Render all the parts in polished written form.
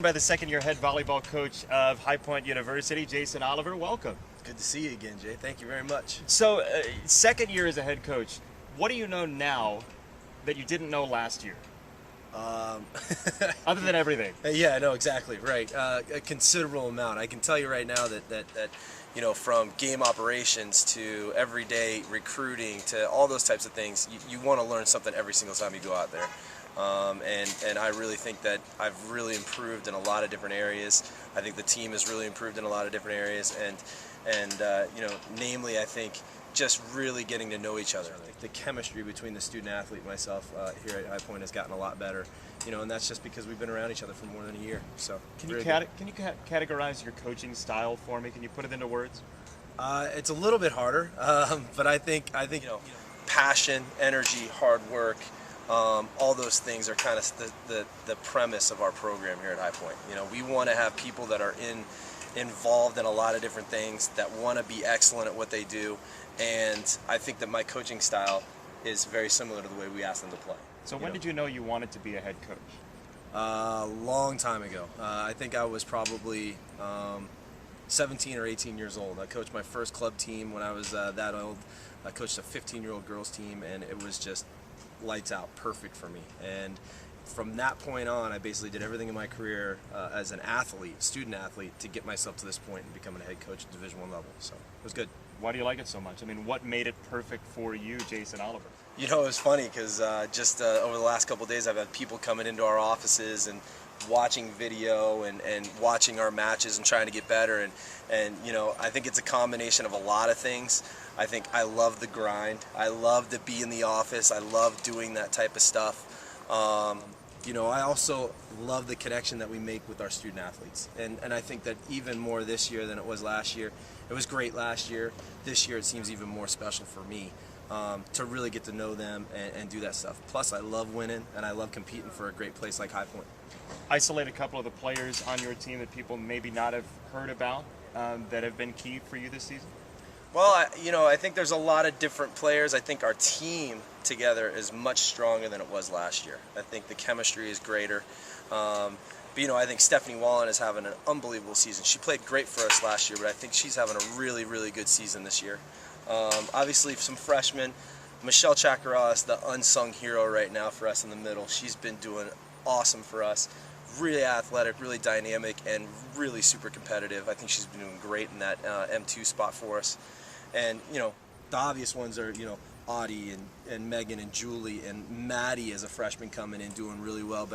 By the second-year head volleyball coach of High Point University, Jason Oliver. Welcome. Good to see you again, Jay. Thank you very much. So, second year as a head coach, what do you know now that you didn't know last year? Other than everything. Yeah, no, exactly, right. A considerable amount. I can tell you right now that from game operations to everyday recruiting to all those types of things, you want to learn something every single time you go out there. And I really think that I've really improved in a lot of different areas. I think the team has really improved in a lot of different areas, and namely, I think just really getting to know each other. The chemistry between the student athlete and myself here at High Point has gotten a lot better, and that's just because we've been around each other for more than a year. So can you categorize your coaching style for me? Can you put it into words? It's a little bit harder, but I think passion, energy, hard work. All those things are kind of the premise of our program here at High Point. We want to have people that are involved in a lot of different things, that want to be excellent at what they do, and I think that my coaching style is very similar to the way we ask them to play. So when did you know you wanted to be a head coach? A long time ago. I think I was probably 17 or 18 years old. I coached my first club team when I was that old. I coached a 15-year-old girls team, and it was just lights out, perfect for me. And from that point on, I basically did everything in my career as an athlete, student athlete, to get myself to this point and becoming a head coach at Division I level. So it was good. Why do you like it so much? I mean, what made it perfect for you, Jason Oliver? It was funny because just over the last couple of days, I've had people coming into our offices and watching video and watching our matches and trying to get better. And I think it's a combination of a lot of things. I think I love the grind. I love to be in the office. I love doing that type of stuff. I also love the connection that we make with our student athletes. And I think that even more this year than it was last year. It was great last year. This year it seems even more special for me to really get to know them and do that stuff. Plus I love winning, and I love competing for a great place like High Point. Isolate a couple of the players on your team that people maybe not have heard about that have been key for you this season? Well, I think there's a lot of different players. I think our team together is much stronger than it was last year. I think the chemistry is greater. But I think Stephanie Wallen is having an unbelievable season. She played great for us last year, but I think she's having a really, really good season this year. Obviously, some freshmen. Michelle Chakara is the unsung hero right now for us in the middle. She's been doing awesome for us. Really athletic, really dynamic, and really super competitive. I think she's been doing great in that M2 spot for us. And the obvious ones are Audie and Megan and Julie and Maddie as a freshman coming in doing really well.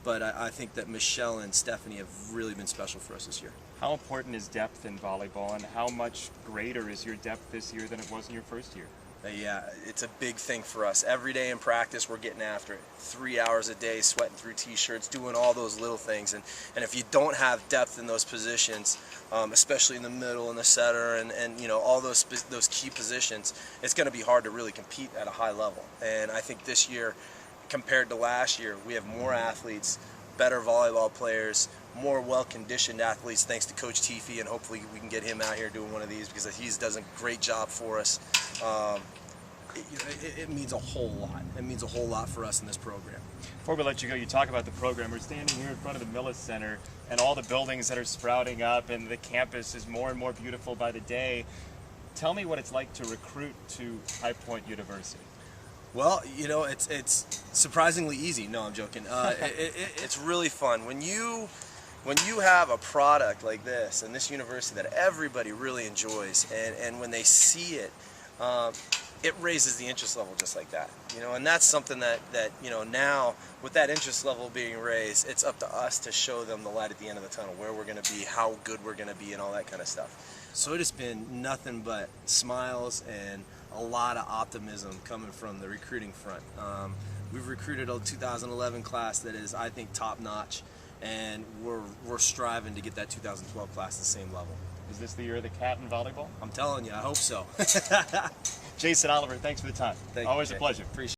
But I think that Michelle and Stephanie have really been special for us this year. How important is depth in volleyball, and how much greater is your depth this year than it was in your first year? Yeah, it's a big thing for us. Every day in practice, we're getting after it. 3 hours a day, sweating through t-shirts, doing all those little things. And if you don't have depth in those positions, especially in the middle and the setter and all those key positions, it's going to be hard to really compete at a high level. And I think this year, compared to last year, we have more athletes, better volleyball players, more well-conditioned athletes thanks to Coach Tifi, and hopefully we can get him out here doing one of these because he does a great job for us. It means a whole lot. It means a whole lot for us in this program. Before we let you go, you talk about the program. We're standing here in front of the Millis Center and all the buildings that are sprouting up, and the campus is more and more beautiful by the day. Tell me what it's like to recruit to High Point University. Well, it's surprisingly easy. No, I'm joking. It's really fun when you have a product like this and this university that everybody really enjoys, and when they see it, it raises the interest level just like that. And that's something that now with that interest level being raised, it's up to us to show them the light at the end of the tunnel, where we're going to be, how good we're going to be, and all that kind of stuff. So it has been nothing but smiles and a lot of optimism coming from the recruiting front. We've recruited a 2011 class that is, I think, top-notch, and we're striving to get that 2012 class to the same level. Is this the year of the cat in volleyball? I'm telling you, I hope so. Jason Oliver, thanks for the time. Thank Always you, a pleasure. Appreciate it.